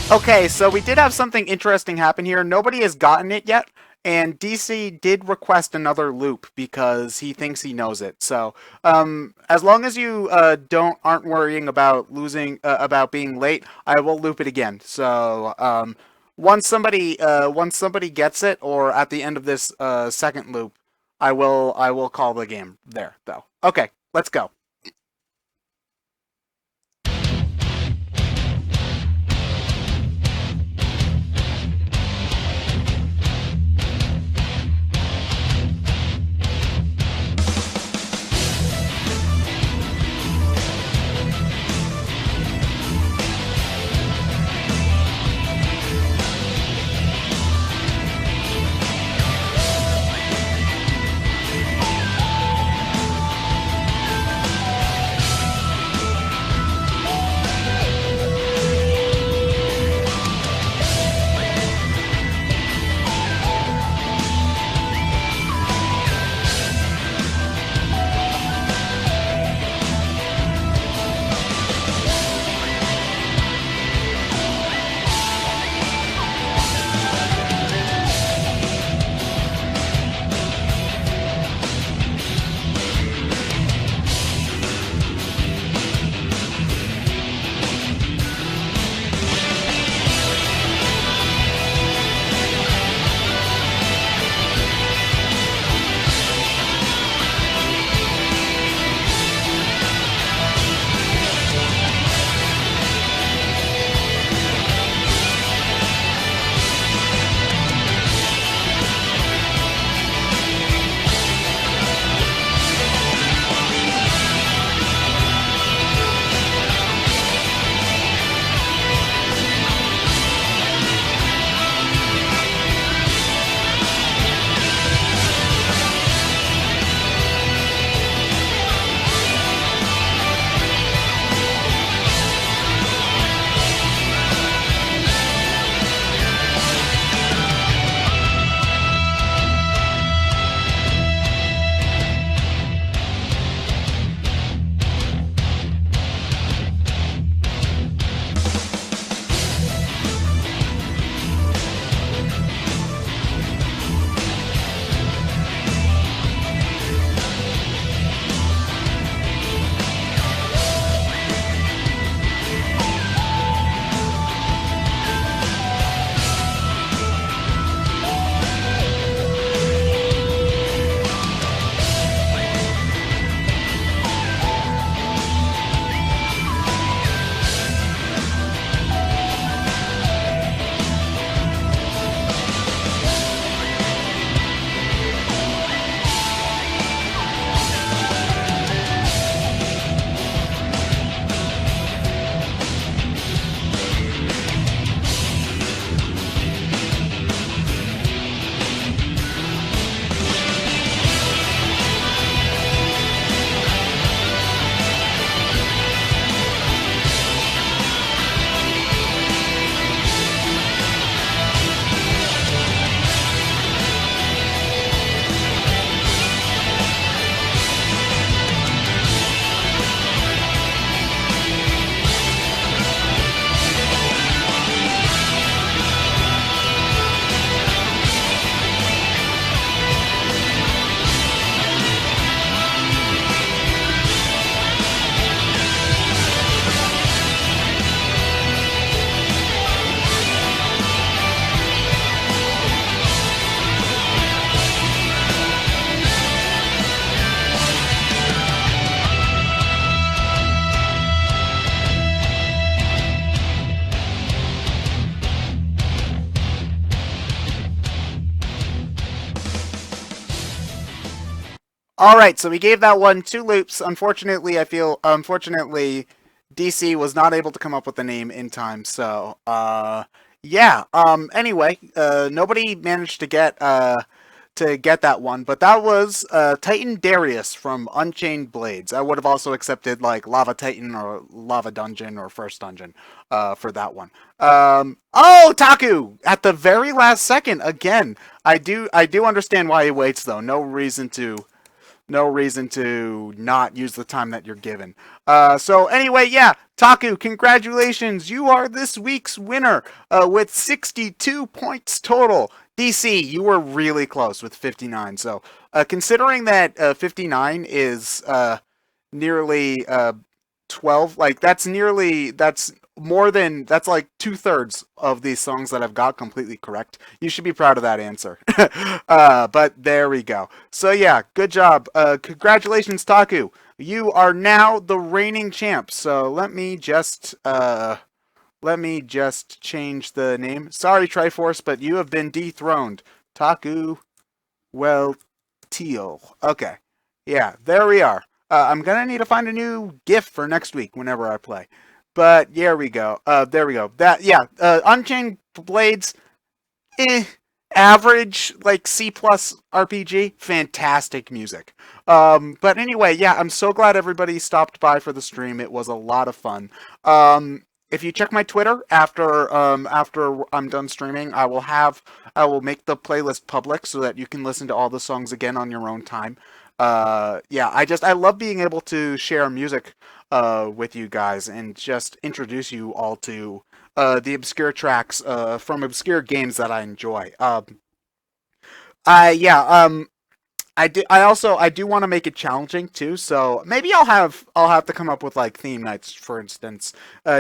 S1: Okay, so we did have something interesting happen here. Nobody has gotten it yet, and DC did request another loop because he thinks he knows it. So, as long as you aren't worrying about about being late, I will loop it again. So, once somebody gets it, or at the end of this second loop, I will call the game there though. Okay, let's go. All right, so we gave that one two loops. Unfortunately, DC was not able to come up with a name in time. So, yeah. Anyway, nobody managed to get that one, but that was Titan Darius from Unchained Blades. I would have also accepted like Lava Titan or Lava Dungeon or First Dungeon for that one. Oh, Taku at the very last second again. I do understand why he waits though. No reason to no reason to not use the time that you're given. So anyway, yeah, Taku, congratulations. You are this week's winner with 62 points total. DC, you were really close with 59. So considering that 59 is nearly 12, like that's more than, that's like 2/3 of these songs that I've got completely correct. You should be proud of that answer. But there we go. So yeah, good job. Congratulations, Taku. You are now the reigning champ. So let me just change the name. Sorry, Triforce, but you have been dethroned. Taku, well, Teal. Okay. Yeah, there we are. I'm gonna need to find a new gift for next week whenever I play. But there we go. There we go. That, yeah. Unchained Blades, average, like C plus RPG. Fantastic music. But anyway, yeah. I'm so glad everybody stopped by for the stream. It was a lot of fun. If you check my Twitter after I'm done streaming, I will make the playlist public so that you can listen to all the songs again on your own time. Yeah, I love being able to share music with you guys and just introduce you all to the obscure tracks from obscure games that I enjoy. I yeah, I do want to make it challenging too, so maybe I'll have to come up with like theme nights, for instance,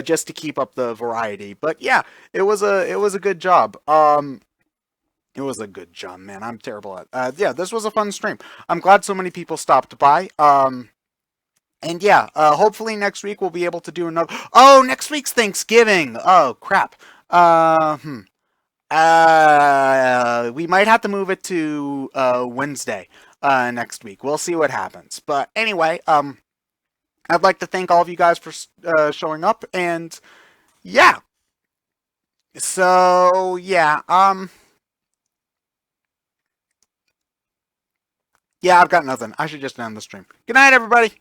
S1: just to keep up the variety. But yeah, it was a good job. It was a good job, man. I'm terrible at. Yeah, this was a fun stream. I'm glad so many people stopped by. And yeah, hopefully next week we'll be able to do another. Oh, next week's Thanksgiving. Oh crap. We might have to move it to Wednesday next week. We'll see what happens. But anyway, I'd like to thank all of you guys for showing up, and yeah. So yeah, yeah, I've got nothing. I should just end the stream. Good night, everybody.